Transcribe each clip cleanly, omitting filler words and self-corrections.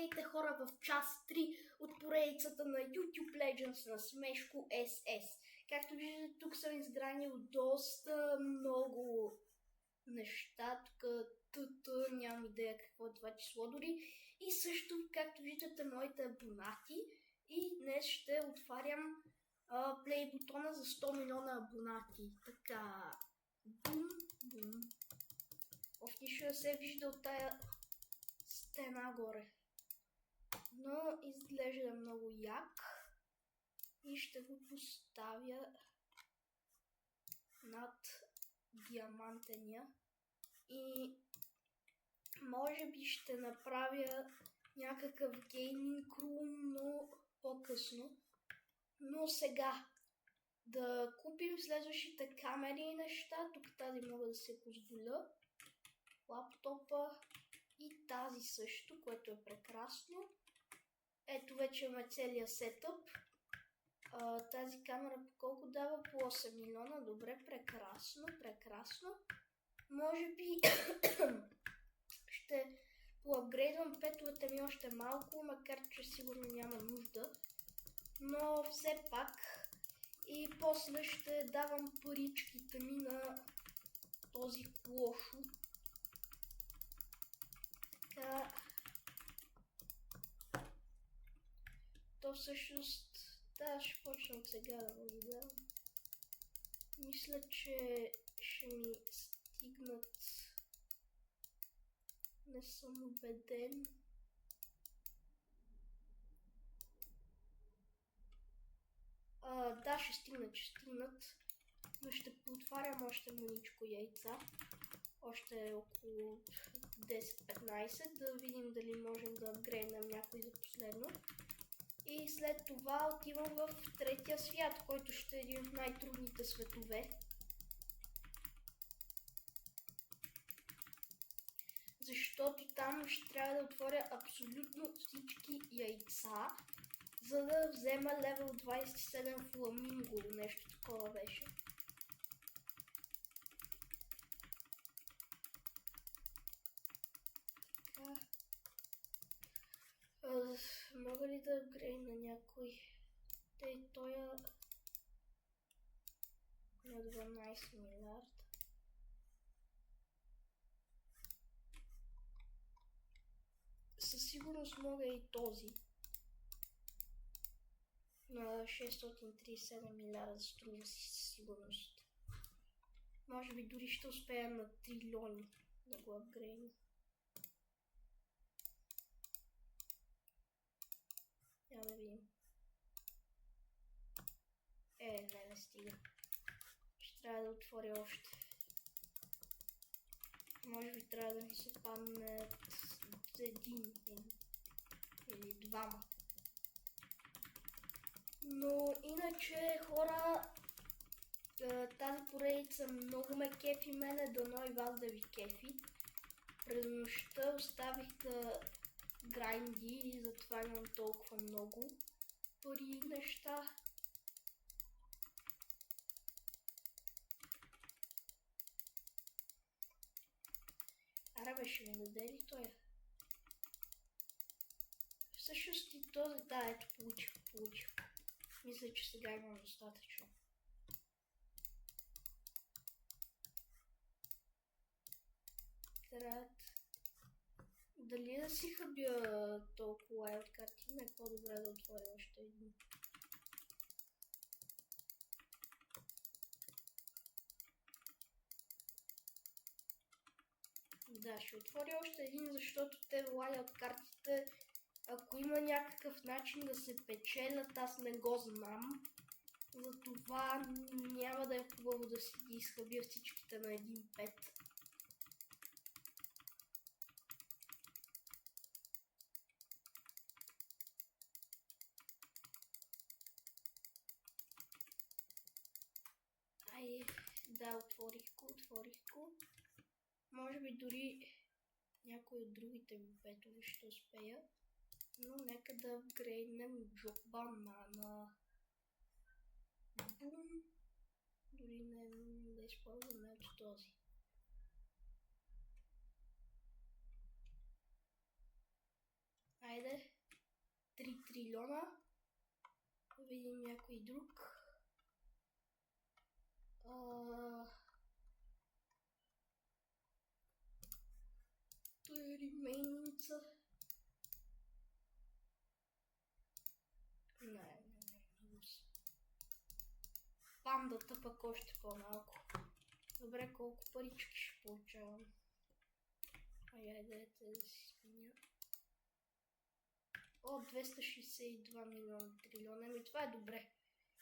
Здравейте хора в част 3 от поредицата на YouTube Legends на Смешко SS. Както виждате, тук съм изгранил доста много неща. Тук нямам идея какво е това число дори. И също, както виждате, моите абонати. И днес ще отварям плей бутона за 100 милиона абонати. Така, бум, бум. Нищо не се вижда от тая стена горе. Но изглежда много як. И ще го поставя над диамантения. И може би ще направя някакъв гейминг рум, но по-късно. Но сега да купим следващите камери и неща. Тук тази мога да се позволя. Лаптопа и тази също, което е прекрасно. Ето вече имаме целия сетъп. Тази камера по колко дава? По 8 милиона. Добре, прекрасно, прекрасно. Може би ще поапгрейдвам петовете ми още малко, макар че сигурно няма нужда. Но все пак и после ще давам паричките ми на този клошо. Така. То всъщност, да, ще почна от сега да го видям. Мисля, че ще ми стигнат. Не съм убеден. Да, ще стигнат. Но ще поотварям още маничко яйца. Още около 10-15, да видим дали можем да апгрейднем някой за последно. И след това отивам в третия свят, който ще е един от най-трудните светове. Защото там ще трябва да отворя абсолютно всички яйца, за да взема левел 27 фламинго. Нещо такова беше. Мога ли да апгрейдна някой? Той е на 12 милиарда. Със сигурност мога и този. На 637 милиарда струва си със сигурност. Може би дори ще успея на трилиони да го апгрейдна. Я да видим. Не стига. Ще трябва да отворя още. Може би трябва да ми се падне един или двама. Но иначе, хора, тази поредица много ме кефи мене, дано и вас да ви кефи. През нощта оставих да грайнди и затова имам толкова много пари и неща. Аре, ще ми даде ли той? Всъщност и този, да, ето получих. Мисля, че сега имам достатъчно. Дали да си хабя толкова от карти, не е по-добре да отворя още един. Да, ще отворя още един, защото те влагат картите. Ако има някакъв начин да се печелят, аз не го знам. Затова няма да е хубаво да си ги изхабя всичките на 1-5. Да, отворих го. Може би дори някой от другите бетове ще успея. Но нека да апгрейднем Джо Банана. Бум. Дори не да използваме от този. Хайде. 3 трилиона. Да видим някой друг. Той е ремейница. Не. Пандата пък още по-малко. Добре, колко парички ще получавам? Айде да си сменя. 262 милиона трилиона. Ами това е добре.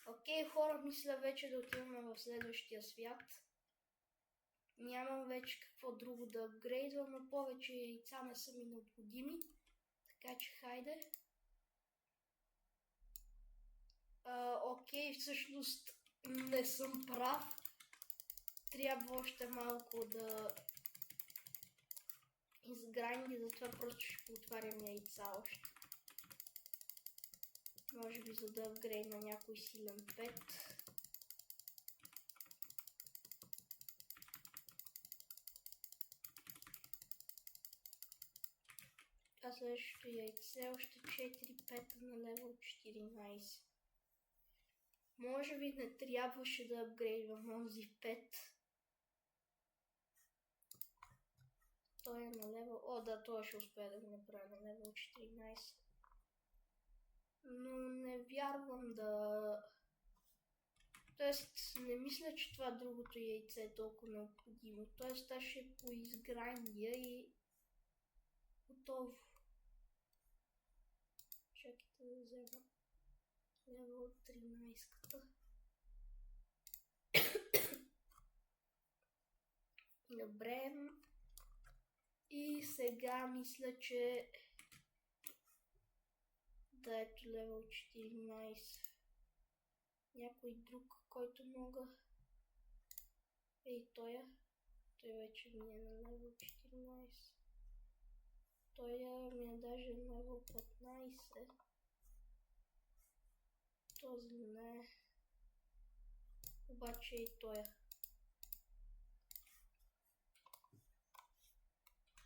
Окей, хора, мисля вече да отиваме в следващия свят. Нямам вече какво друго да апгрейдвам, но повече яйца не са ми необходими. Така че хайде. Окей, всъщност не съм прав. Трябва още малко да изгранди, затова просто ще отварям яйца още. Може би за да апгрейдна някой силен пет. А следващото яйце още 4 пета на левел 14. Може би не трябваше да апгрейдвам онзи 5. Той е на левел... да, той ще успее да го направя на левел 14. Но не вярвам да... Тоест, не мисля, че това другото яйце е толкова необходимо. Тоест, аз ще поизграндя и... Готово. Чакайте да взема левел 13-ката. Добре. И сега мисля, че... Да, ето левел 14. Някой друг, който мога... Ей, той вече ми е на левел 14. Той ми е даже на левел 15. Този не. Обаче и той.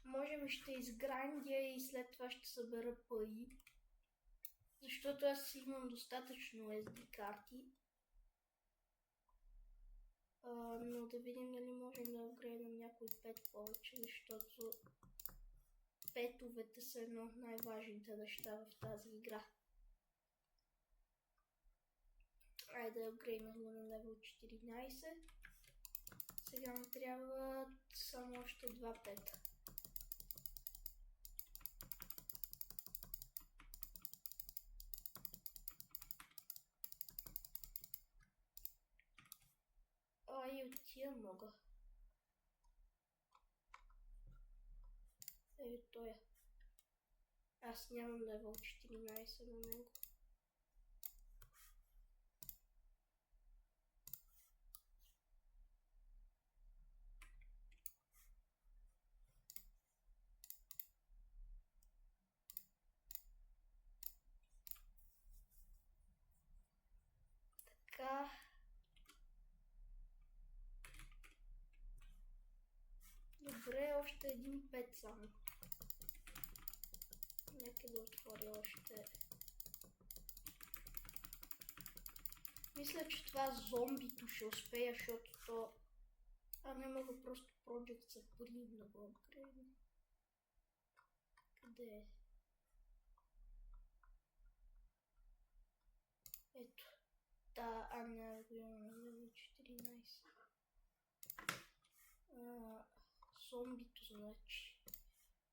Може би ще изграндя и след това ще събера пари. Защото аз имам достатъчно SD карти. Но да видим дали можем да апгрейднем някой 5 повече, защото петовете са едно от най-важните неща в тази игра. Айде да апгрейднем го на левел 14. Сега ми трябва само още 2 пета. И от тия мога. Ей, той е. Аз нямам левел 14 на него. Така. Добре, още един пет само. Нека да отворя още. Мисля, че това зомбито ще успея, защото то... не мога просто Project Supreme да го апгрейдна. Къде е? Ето. Да, не го имам на левел 14. Зомбито, значи.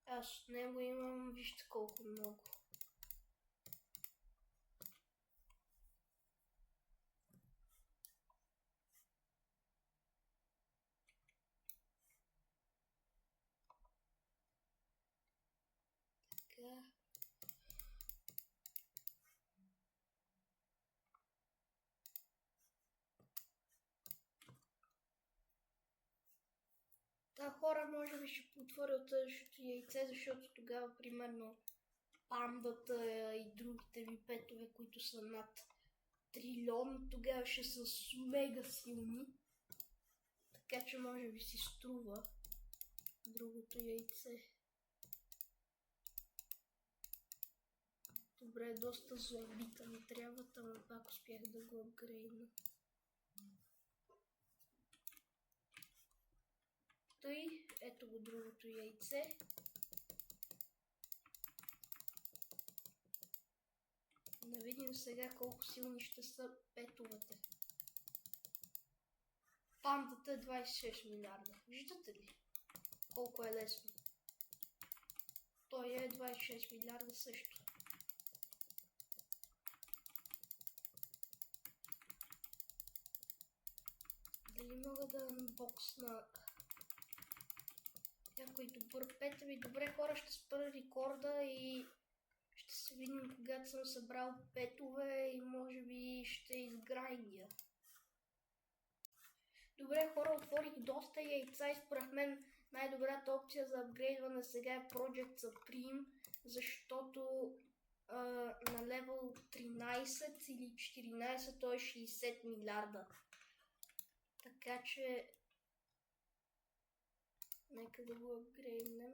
Аз от него имам, вижте колко много. Така. Хора, може би ще потворя от следващото яйце, защото тогава, примерно, пандата и другите ми петове, които са над трилион, тогава ще са мега силни. Така че може би си струва другото яйце. Добре, доста зомбита ми трябват, ама пак успях да го апгрейдна. Тъй, ето го другото яйце. Да видим сега колко силни ще са петовете. Пандата е 26 милиарда. Виждате ли? Колко е лесно. Той е 26 милиарда също. Дали мога да анбоксна някой добър пет? Добре, хора, ще спра рекорда и ще се видим, когато съм събрал петове и може би ще изграйндя. Добре, хора, отворих доста яйца и според мен най-добрата опция за апгрейдване сега е Project Supreme, защото на левел 13 или 14 той е 60 милиарда. Така че нека да го апгрейднем.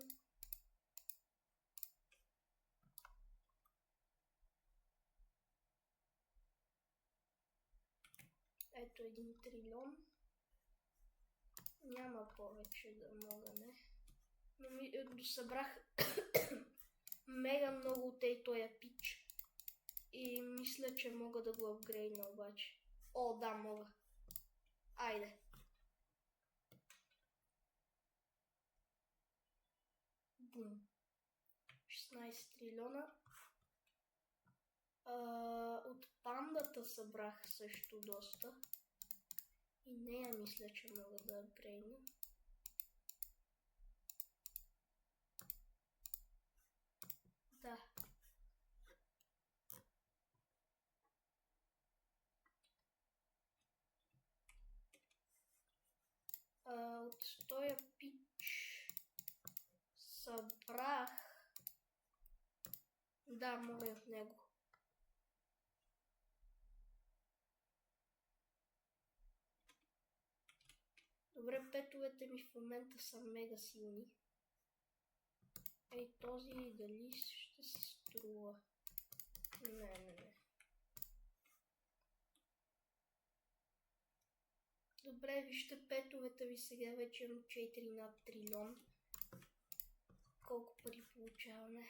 Ето 1 трилион. Няма повече да мога, не. Но досъбрах мега много от този пич. И мисля, че мога да го апгрейдна обаче. О, да, мога. Айде. Бум. 16 трилиона. От пандата събрах също доста. И нея мисля, че мога да апгрейдна. Да. От този пич събрах. Да, мога и от него. Добре, петовете ми в момента са мега силни. Ей, този дали ще се струва? Не. Добре, вижте петовете ви сега, вече имам 4 над трилион. Колко пари получаваме?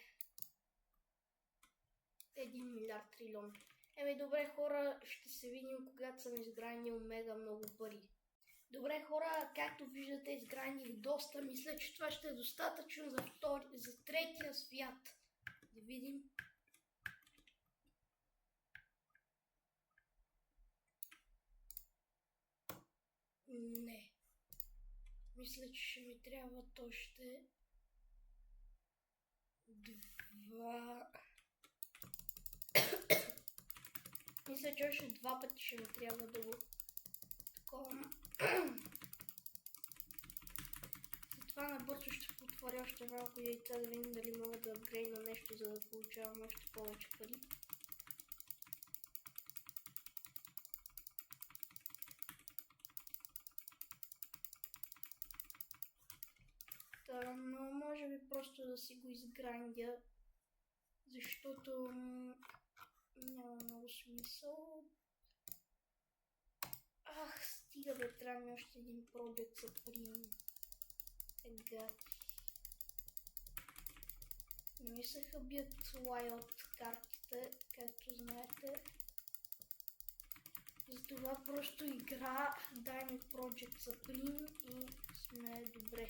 1 милиард трилион. Еми добре, хора, ще се видим, когато съм изгранил мега много пари. Добре, хора, както виждате, изграних доста. Мисля, че това ще е достатъчно за третия свят. Да видим. Не. Мисля, че ще ми трябват още 2. Мисля, че още 2 пъти ще ми трябва да го таковам. Затова набързо ще потворя още малко яйца, да видим дали мога да апгрейдна нещо, за да получавам още повече пари. Но може би просто да си го изграндя, защото няма много смисъл. Ах, стига бе, трябва ми още един Project Supreme. Ега. Не ми се хъбят wild картите, както знаете. Затова просто игра, дай ми Project Supreme и сме добре.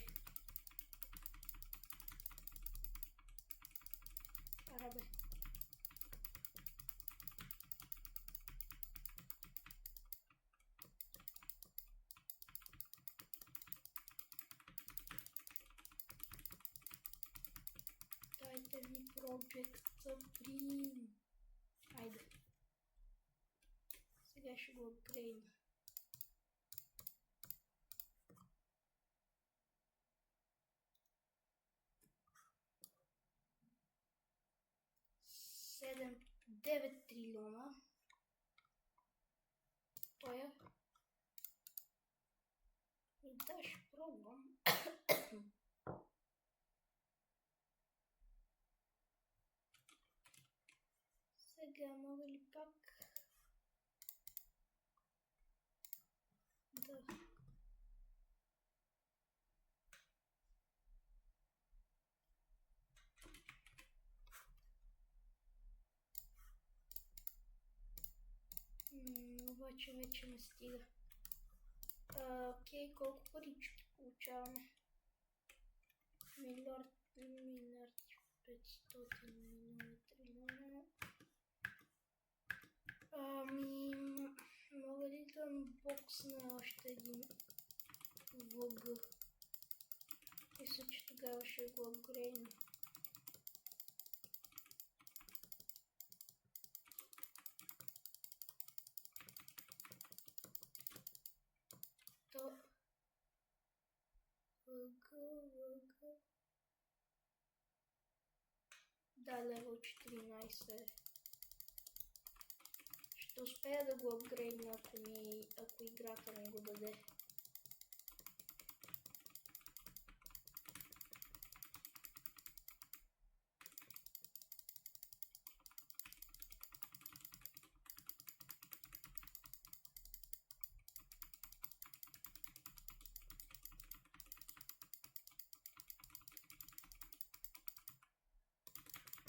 Арабе. Дайте ми Project Supreme. Айде. Сега ще го апгрейдна. Седем, 9 трилиона. Той е. И да, ще пробвам. Сега мога ли пак да... Обаче вече не стига. Окей, колко парички получаваме? Милиард, 500 милиона, трилиона. Мога ли да анбоксна още един ВГ? Мисля, че тогава ще го апгрейдна. То... ВГ... Да, левел 14. Ще успея да го апгрейдна, ако играта ми го даде.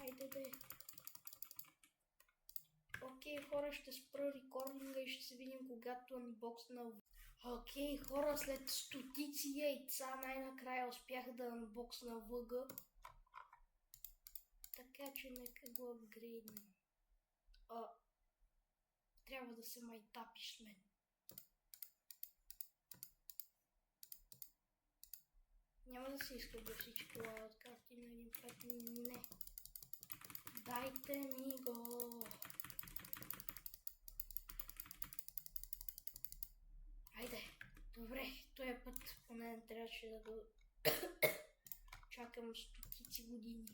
Айде де. Окей, хора, ще спра рекординга и ще се видим когато анбоксна. Окей, хора, след стотици яйца най-накрая успях да анбоксна ВГ. Така че нека го апгрейднем. Трябва да се майтапиш с мен. Няма да се иска да всички лават карти на един път. Не. Дайте ми го. Айде. Добре, този път поне не трябваше да го чакам стотици години.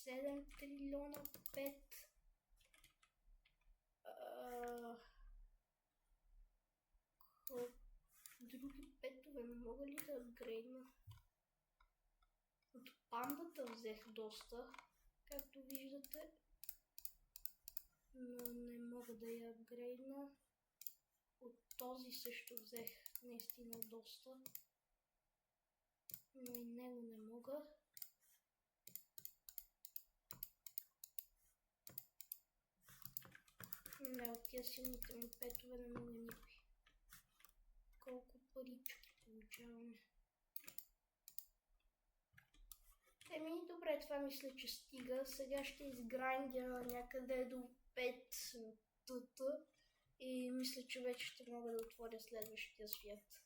Седем трилиона 5. Други петове мога ли да апгрейдна? От пандата взех доста, както виждате, но не мога да я апгрейдна. От този също взех наистина доста, но и него не мога. Не, от тия силните му петове не мога никой. Колко парички получаваме? Добре, това мисля, че стига. Сега ще изграндя някъде до 5 ТТ и мисля, че вече ще мога да отворя следващия свят.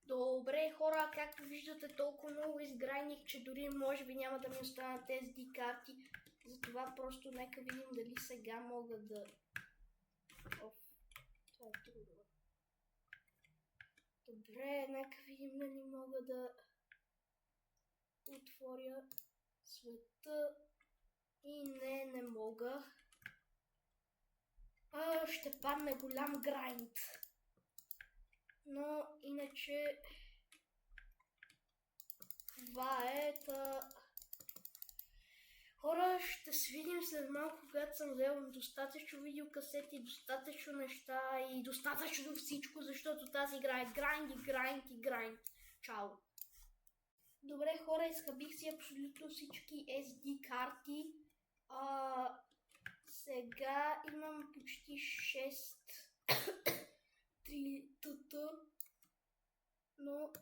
Добре, хора, както виждате, толкова много изграйних, че дори може би няма да ми останат SD карти. Затова просто нека видим дали сега мога да... Това е трудно. Добре, нека видим дали мога да отворя света и не мога. Ще падне голям грайнд. Но иначе това е. Хора, ще се видим след малко, когато съм взел достатъчно видеокасети, достатъчно неща и достатъчно всичко, защото тази игра е грайнд. Чао! Добре, хора, изхабих си абсолютно всички SD карти. Сега имам почти 6 3 ТТ, но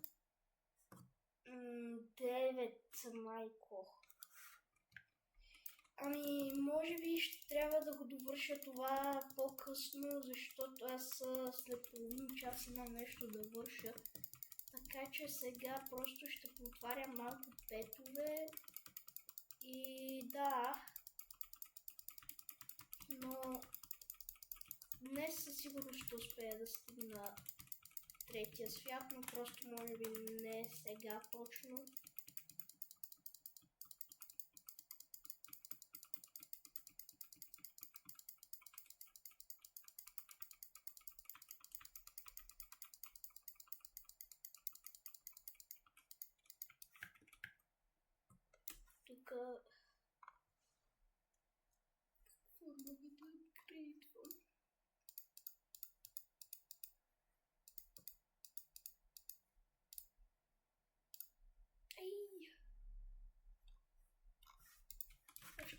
9 майко. Може би ще трябва да го довърша това по-късно, защото аз след половин час имам нещо да върша. Така че сега просто ще поотваря малко петове и да, но днес със сигурност ще успея да стигна третия свят, но просто може би не сега точно.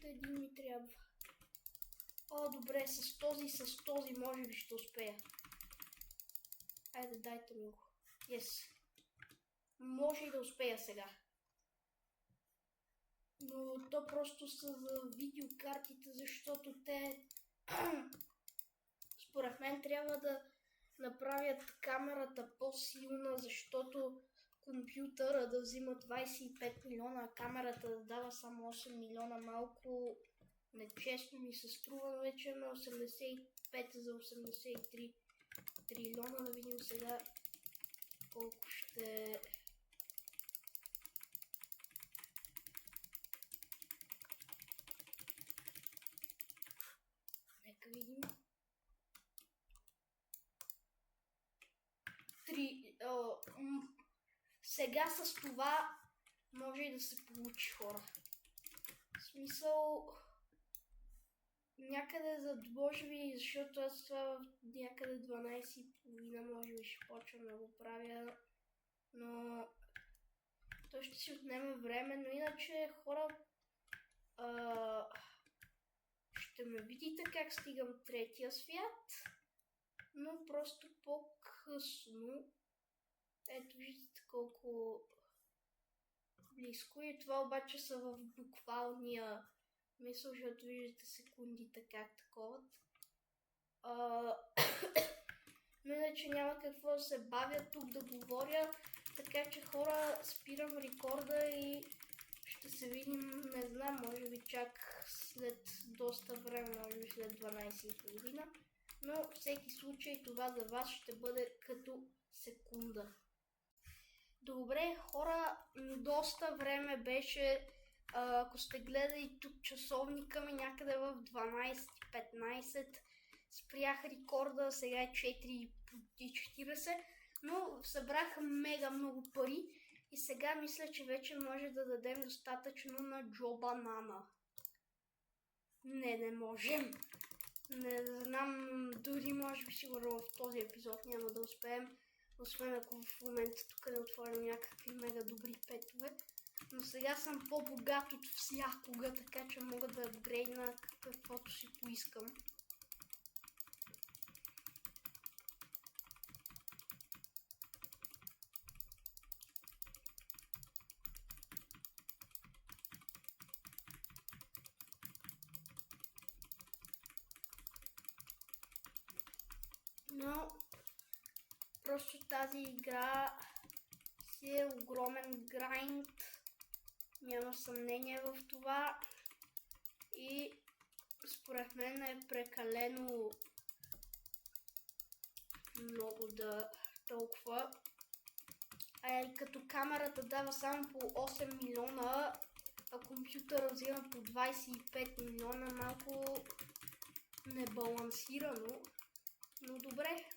още един ми трябва. О, добре, с този може би ще успея. Айде, дайте ми го. Yes. Може и да успея сега. Но то просто са за видеокартите, защото те според мен трябва да направят камерата по-силна, защото компютъра да взима 25 милиона, а камерата да дава само 8 милиона. Малко нечестно ми се струва, но вече на 85 за 83 трилиона. Да видим сега колко ще... Нека видим. Сега с това може и да се получи, хора. В смисъл... Някъде за може би, защото аз това някъде 12,5 може би ще почвам да го правя, но то ще си отнеме време, но иначе хора, ще ме видите как стигам третия свят, но просто по-късно. Ето виждате колко близко, и това обаче са в буквалния мисъл, защото виждате секундите как таковат. Но иначе няма какво да се бавя тук да говоря, така че хора, спирам рекорда и ще се видим, не знам, може би чак след доста време, може би след 12,5. Но в всеки случай това за вас ще бъде като секунда. Добре, хора, доста време беше. Ако сте гледали тук часовника ми, някъде в 12:15 спрях рекорда, сега е 4:40, но събрах мега много пари и сега мисля, че вече може да дадем достатъчно на Джо Банана. Не можем. Не знам, дори може би сигурно в този епизод няма да успеем, освен ако в момента тук не отворим някакви мега добри петове. Но сега съм по-богат от всякога, така че мога да апгрейдна каквото си поискам. Но просто тази игра си е огромен грайнд. Няма съмнение в това и според мен е прекалено много да толкова. И като камерата дава само по 8 милиона, а компютъра взима по 25 милиона, малко небалансирано, но добре.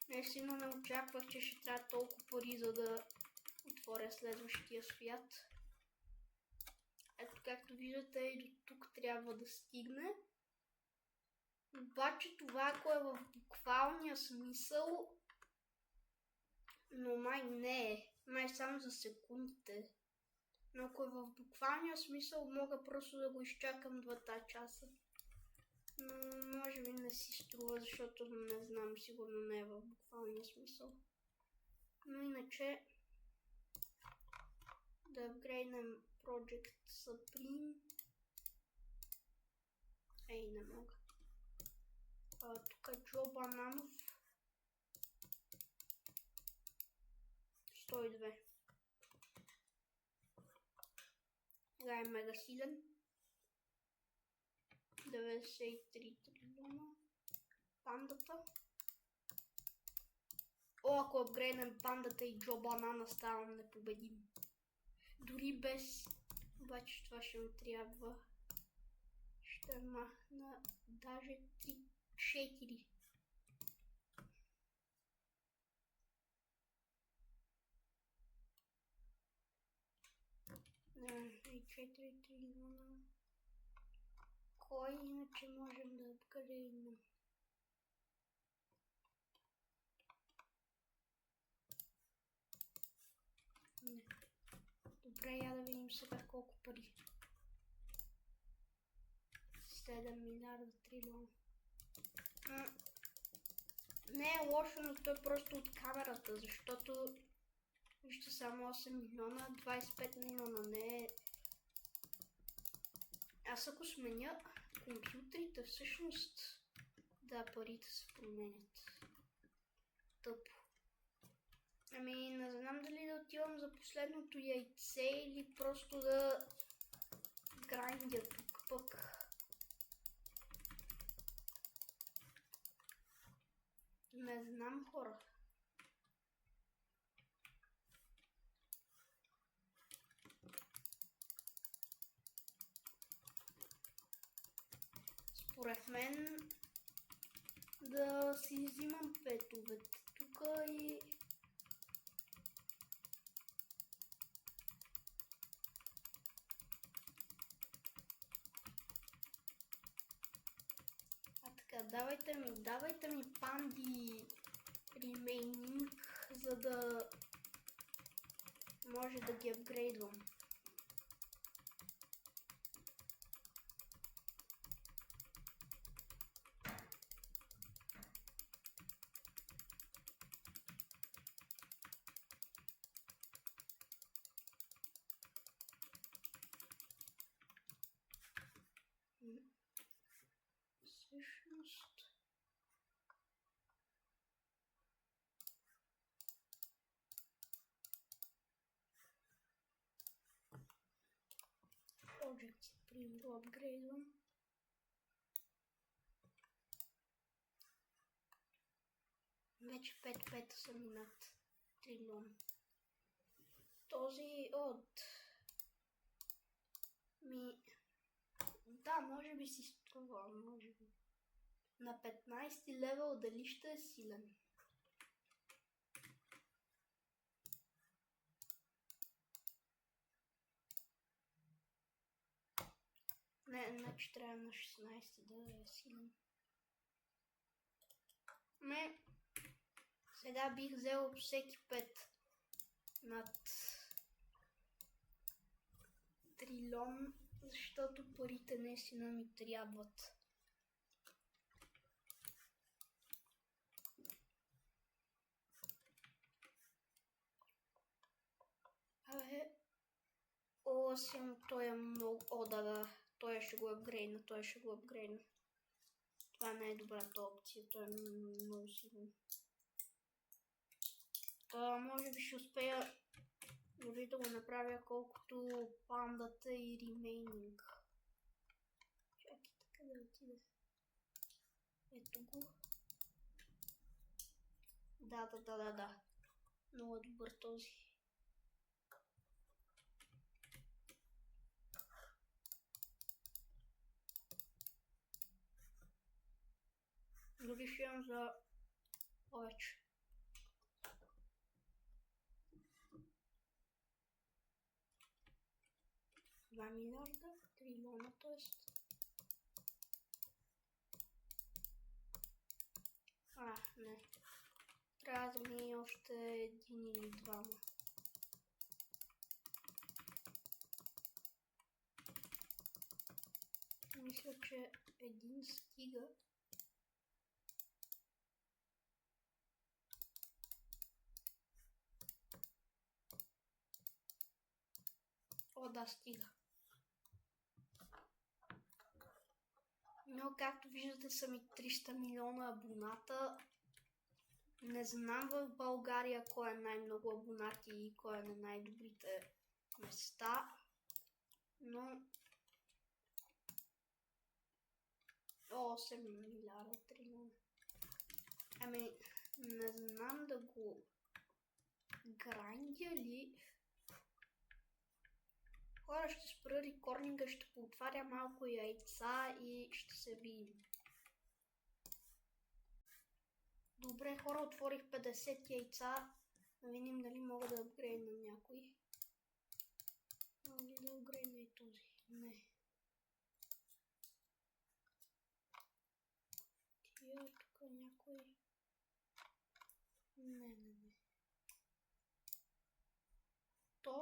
Наистина не очаквах, че ще трябва толкова пари, за да отворя следващия свят. Ето, както виждате, и до тук трябва да стигне. Обаче това, ако е в буквалния смисъл, но май не е. Май само за секундите. Но ако е в буквалния смисъл, мога просто да го изчакам 2 часа. Но може би не си струва, защото не знам, сигурно не е в буквалния смисъл. Но иначе да апгрейднем Project Supreme. Не мога. Тук е Джо Бананов. 102. Сега е мега силен. 93 трилиона. Пандата. Ако апгрейднем пандата и Джо Банана, ставам непобедим. Дори без... Обаче това ще ми трябва. Ще махна даже 4. И 4 трилиона. Кой иначе можем да апгрейднем? Не. Добре, я да видим сега колко пари. 7 милиарда трилиона. Не е лошо, но то е просто от камерата, защото вижте само 8 милиона, 25 милиона не е... Аз ако сменя компютрите, всъщност да, парите се променят. Тъпо. Ами, не знам дали да отивам за последното яйце или просто да грандя тук пък. Не знам, хора. Според мен да си взимам петовете тук и... А така, давайте ми панди remaining, за да може да ги апгрейдвам. Всъщност... Project, примерно, апгрейдвам. Вече 5 са ми над трилион. Този от... Да, може би си струва, може би. На 15 левел дали ще е силен? Не, значи трябва на 16 да е силен. Сега бих взел всеки 5 над трилион, защото парите наистина ми трябват. Абе, 8, той е много... О, да, той ще го апгрейдна, Това не е добрата опция, той е много силен. Може би ще успея дори да го направя колкото пандата и ремейнинг. Чакай така да отида. Ето го. Да. Много е добър този. Дори ще имам за повече. $2 милиарда, трилиона, т.е. Не. Трябва да ми още един или двама. Мисля, че един стига. О, да, стига. Но както виждате са ми 300 милиона абоната. Не знам в България кой е най-много абонати и кой е на най-добрите места. Но 8 милиарда трилиона. Ами, не знам да го грандя ли. Хора, ще спра рекординга, ще поотваря малко яйца и ще се видим. Добре, хора, отворих 50 яйца. Да видим дали мога да апгрейдна някой. Мога ли да апгрейдна и този? Не.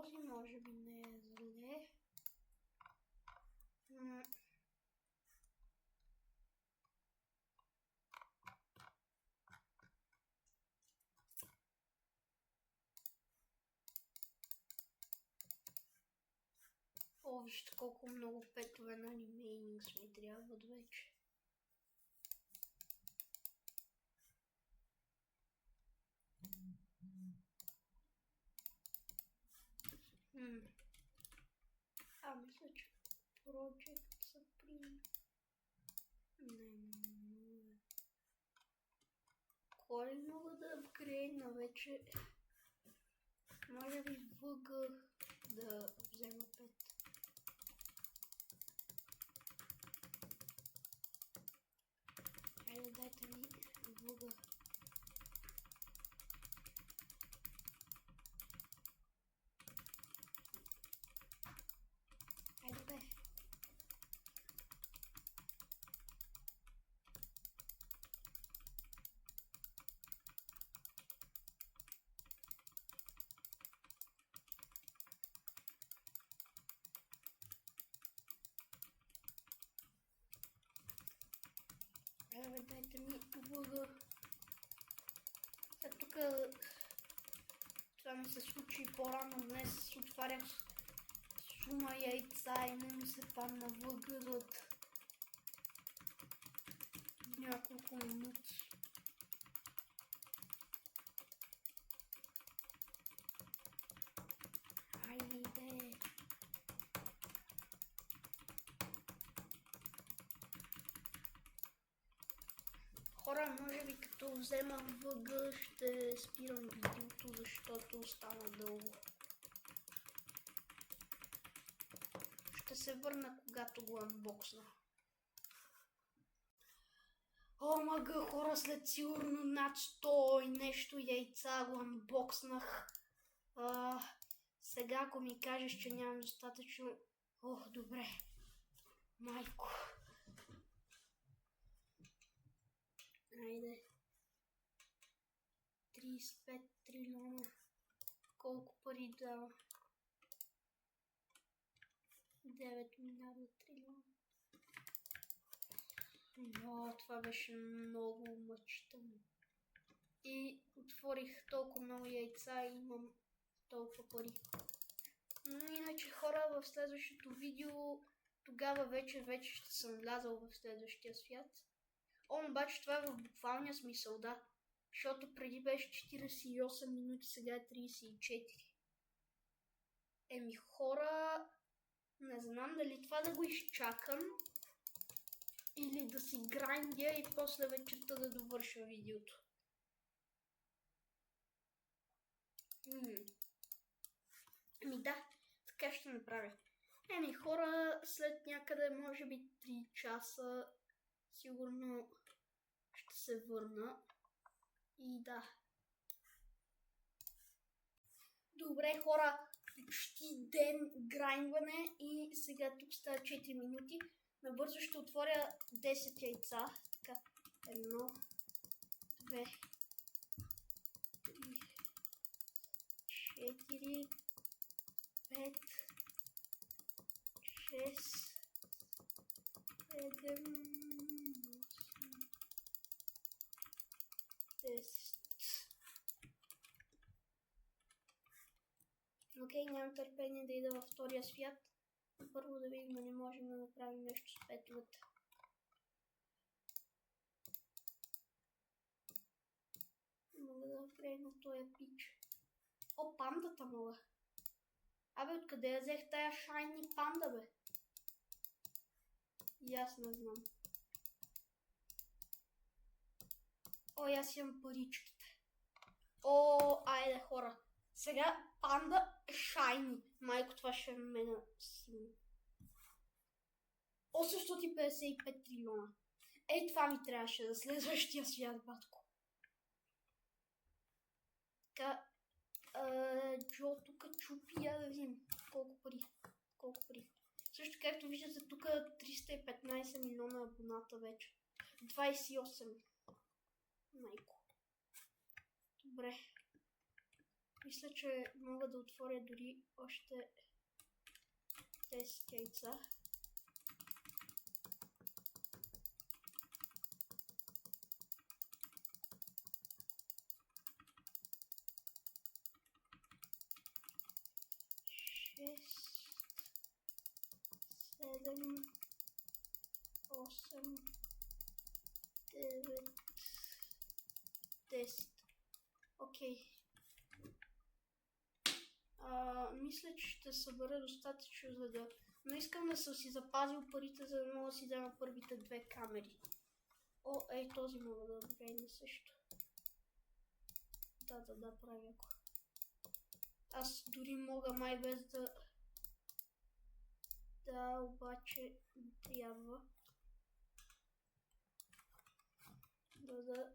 този може би не е зле. О, вижте колко много петове на анимейнингс ми трябват вече. Мисля, че Project са при... Не. Кой мога да апгрейдна вече? Може би ВГ да взема 5. Хайде, дайте ми ВГ. Хайде, бе. Дайте ми ВГ. Тук това ми се случи по-рано днес. Отварях сума яйца и не ми се падна ВГ от няколко минути. Айде. Хора, може би като взема ВГ ще спирам видеото, защото остана дълго. Ще се върна, когато го анбоксна. Омага, хора, след сигурно над 100 и нещо яйца го анбокснах. Сега ако ми кажеш, че нямам достатъчно... Ох, добре. Майко. Айде. 35 трилиона. Колко пари дава? 9 милиарда трилиона. Но това беше много мъчително. И отворих толкова много яйца и имам толкова пари. Но иначе, хора, в следващото видео тогава вече ще съм влязал в следващия свят. Обаче това е в буквалния смисъл, да. Защото преди беше 48 минути, сега е 34. Хора, не знам дали това да го изчакам или да си грандя и после вечерта да довърша видеото. Да, така ще направя. Хора, след някъде може би 3 часа сигурно ще се върна. И да. Добре, хора, почти ден грайндване и сега тук става 4 минути. Набързо ще отворя 10 яйца. Така, 1, 2, 3, 4, 5, 6, 7, 10. Окей, нямам търпение да ида във втория свят. Първо да видим, не можем да направим нещо с петовете. Мога да впрегна този пич. О, пандата мога. Абе, откъде я взех тая шайни панда, бе? И аз не знам. О, аз имам паричките. О, айде, хора. Сега панда шайни. Майко, това ще е мена силно. 855 трилиона. Ей, това ми трябваше за следващия свят, батко. Така, Джо тук чупи, я да видим колко пари. Също както виждате, тук 315 милиона абоната вече. 28. Майко. Добре. Мисля, че мога да отворя дори още 10 яйца. Шест, 7, 8, 9, 10. Окей. Мисля, че ще събера достатъчно, за да... Но искам да съм си запазил парите, за да мога да си взема първите 2 камери. О, ей, този мога да апгрейдна също. Да, правя го. Аз дори мога май без да... Да, обаче трябва да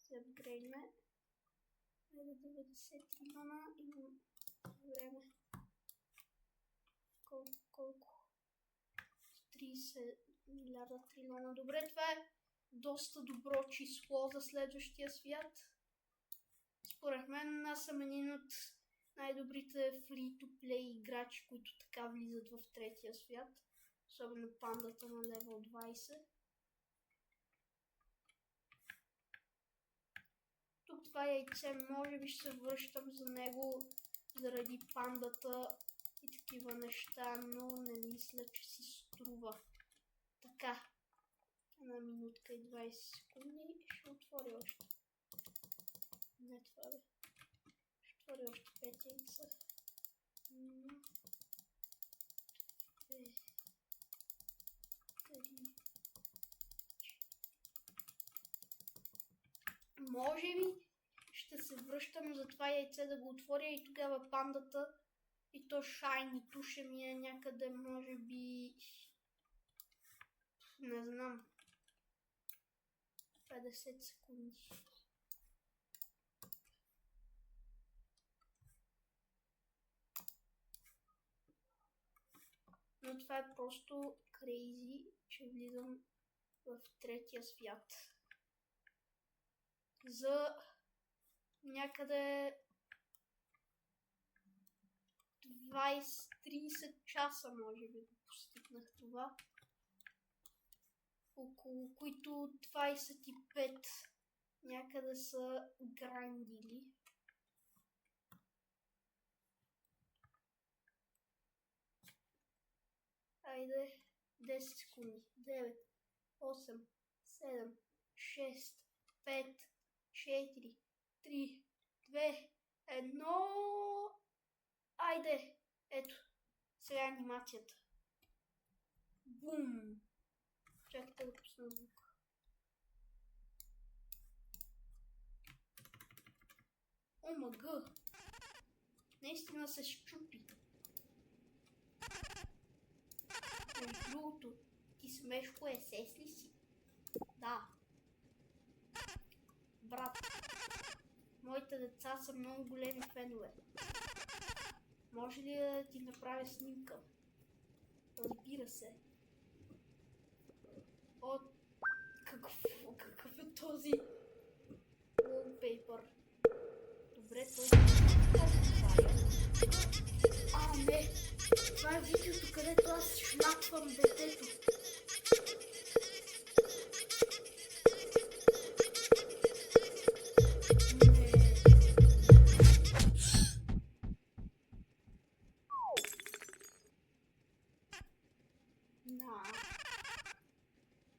се апгрейдне. Айде 90 трилиона, имам време. Колко? 30 милиарда трилиона. Добре, това е доста добро число за следващия свят. Според мен аз съм един от най-добрите free-to-play играчи, които така влизат в третия свят. Особено пандата на левел 20. Тук това яйце, може би ще се връщам за него заради пандата и такива неща, но не мисля, че си струва. Така, една минутка и 20 секунди, ще отворя още. Не това бе. Ще отворя още 5 яйца. 1, 2, 3. Може би ще се връщам за това яйце да го отворя и тогава пандата и то шайни туша ми е някъде, може би, не знам, 50 секунди. Но това е просто крейзи, че влизам в третия свят. За някъде 20-30 часа може би го постигнах това. Около които 25 някъде са грандили. Айде, 10 секунди. 9, 8, 7, 6, 5, 4, 3, 2, 1. Айде, ето. Сега анимацията. Бум! Чакайте да пусна звук. Омага! Наистина се счупи. Между другото, ти Смешко СС ли си? Да. Брат, моите деца са много големи фенове. Може ли да ти направя снимка? Разбира се. О, какъв е този wallpaper? Добре, този не! Това е видеото, където аз шмаквам детето.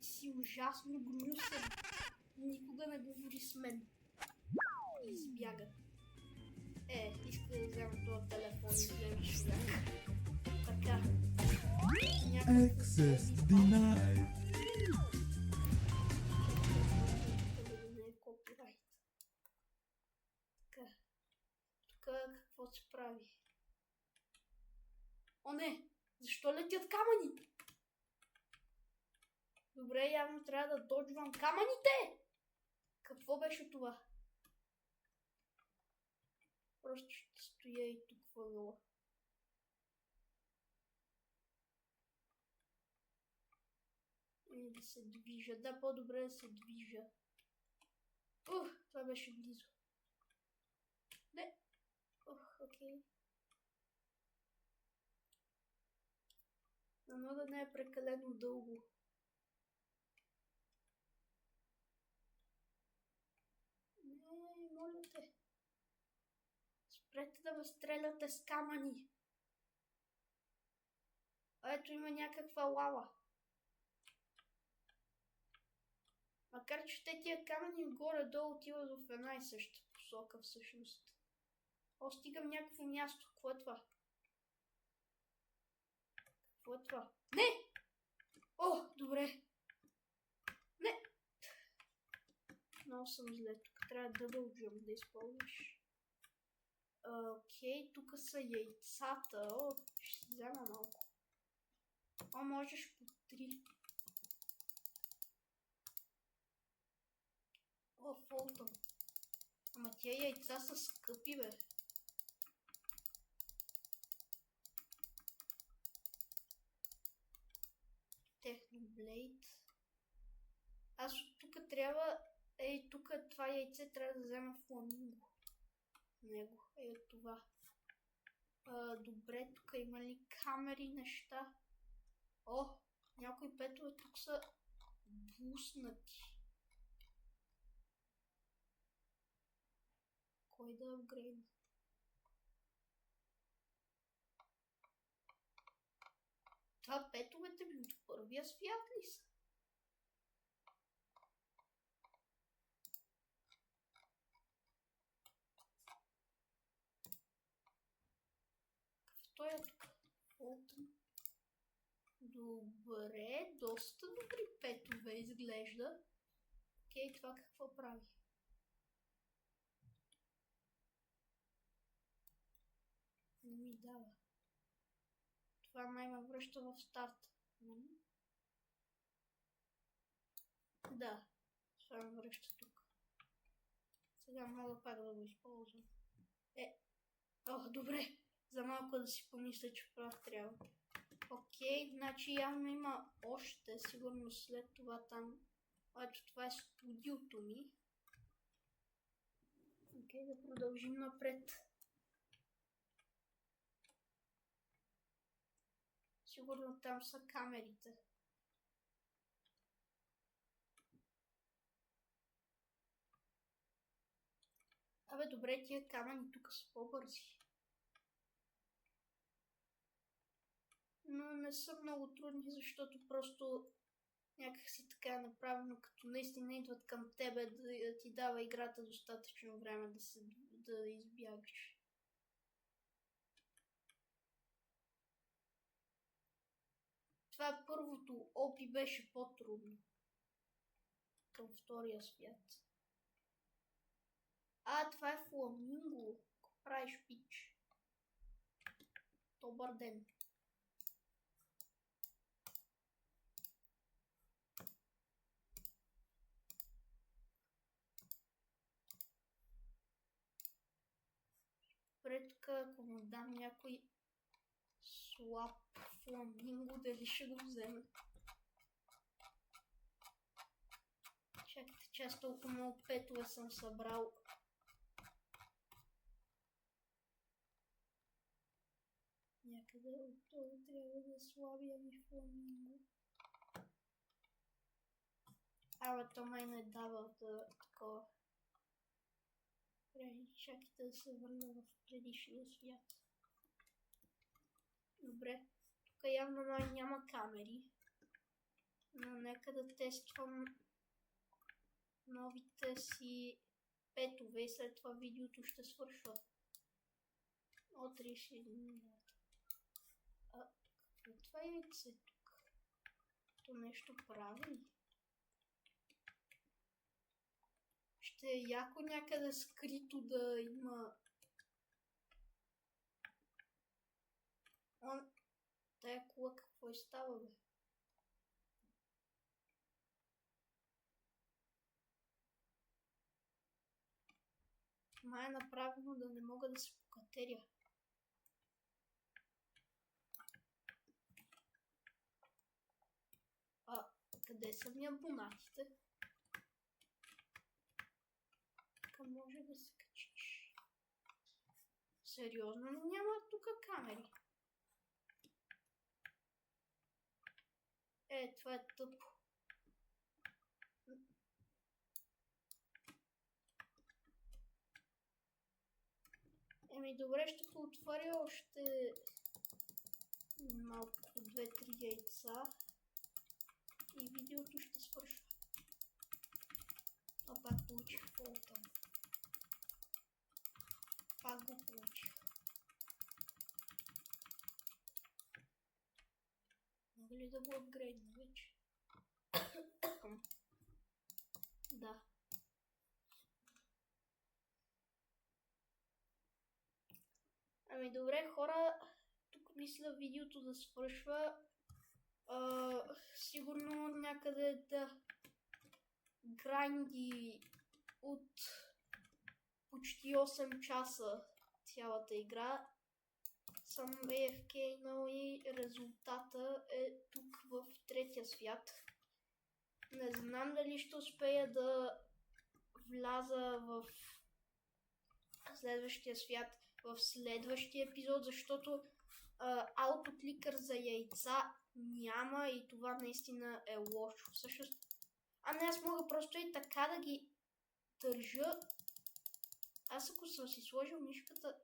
Си ужасно гнусен. Никога не говори с мен. Избяга. Иска да взема този телефон и вземеш човек. Така. Access denied. Не е копирайт. Така. Тук какво се прави? О не! Защо летят камъни? Добре, явно трябва да доджвам камъните! Какво беше това? Просто ще стоя и тук въгъла. И да се движа. Да, по-добре да се движа. Това беше близо. Окей. Дано да не е прекалено дълго. Не, моля те. Спрете да ме стреляте с камъни. Ето има някаква лава. Макар че те тия камъни горе-долу отиват в една и съща посока всъщност. О, стигам някакво място. Какво е това? Какво е това? Не! О, добре. Не! Много съм зле. Тук трябва дъбъл джъмп да използваш. Окей, тук са яйцата. О, ще си взема малко. О, можеш по 3. О, фолтъм. Ама тия яйца са скъпи, бе. Техноблейд. Аз от тук трябва... Ей, тук това яйце трябва да взема фламинго. Него. Ей, от това. Добре, тук има ли камери, неща? О, някои петове тук са буснати. Кой да апгрейдна? Това петовете ми от първия свят ли са? Той е тук. Добре, доста добри петове изглежда. Окей, това какво прави? Не ми дава. Това май ме връща в старт. Да, това ме връща тук. Сега мога пак да го използвам. О, добре. За малко да си помисля, че прав трябва. Окей, значи явно има още, сигурно след това там. Ето това е студиото ми. Окей, да продължим напред. Сигурно там са камерите. Абе, добре, тия камъни тук са по-бързи. Но не са много трудни, защото просто някакси така е направено, като наистина идват към тебе да ти дава играта достатъчно време да избягаш. Това първото опи беше по-трудно. Към втория свят. Това е фламинго. Какво правиш, пич? Добър ден. Добре, тук ако му дам някой слаб фламинго, дали ще го вземе? Чакайте, че аз толкова много петове съм събрал. Някъде отдолу трябва да слабия ми фламинго. Абе, то май не дава да такова. Чакайте да се върна в предишния свят. Добре, тук явно май няма камери. Но нека да тествам новите си петове и след това видеото ще свършва. О, 31 минути. Какво това яйце тук? То нещо прави? Ще е яко някъде скрито да има... Тая кула какво става, бе? Май е направено да не мога да се покатеря. Къде са ми абонатите? Тук може да се качиш. Сериозно, няма тук камери. Това е тъпо. Добре, ще поотворя още малко 2-3 яйца и видеото ще свършва. Пак получих фолтън. Пак го получих. Мога ли да го апгрейдна вече? Да. Добре, хора, тук мисля видеото да свършва. Сигурно някъде да гранди от почти 8 часа цялата игра. Съм AFK, но и резултата е тук в третия свят. Не знам дали ще успея да вляза в следващия свят в следващия епизод, защото аутокликър за яйца няма и това наистина е лошо. Всъщност, аз мога просто и така да ги държа. Аз ако съм си сложил мишката...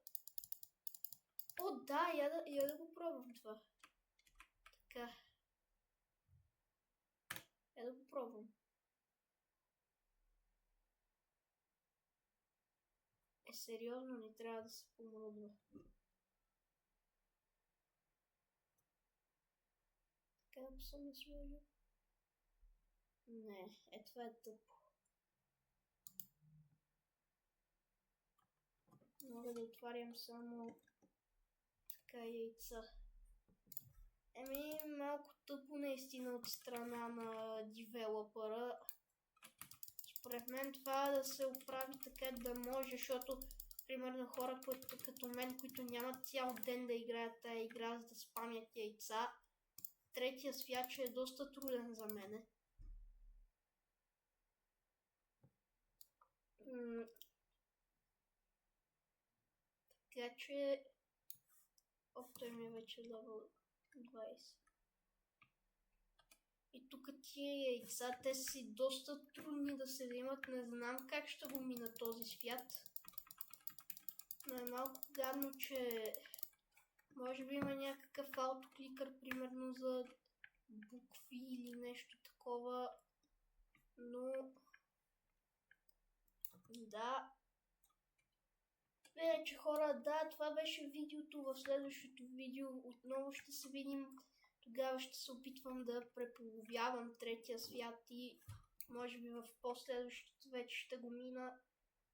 О, да, я да го пробвам това. Така. Я да го пробвам. Сериозно не трябва да се помръдва. Така да съм я сложил. Не, това е тъпо. Мога да отварям само така яйца. Малко тъпо наистина от страна на девелопера. Според мен това да се оправи така да може, защото примерно хора като мен, които нямат цял ден да играят тази игра, за да спамят яйца, третия свят ще е доста труден за мене. Така че... той ми е вече level 20. И тук тия яйца, те си доста трудни да се вземат. Не знам как ще го мина този свят. Но е малко гадно, че може би има някакъв аутокликър, примерно за букви или нещо такова. Но... да. Вече хора, да, това беше видеото. В следващото видео отново ще се видим. Тогава ще се опитвам да преполовявам третия свят и може би в последващото вече ще го мина.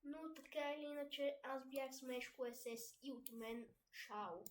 Но така или иначе, аз бях Смешко СС и от мен, чао!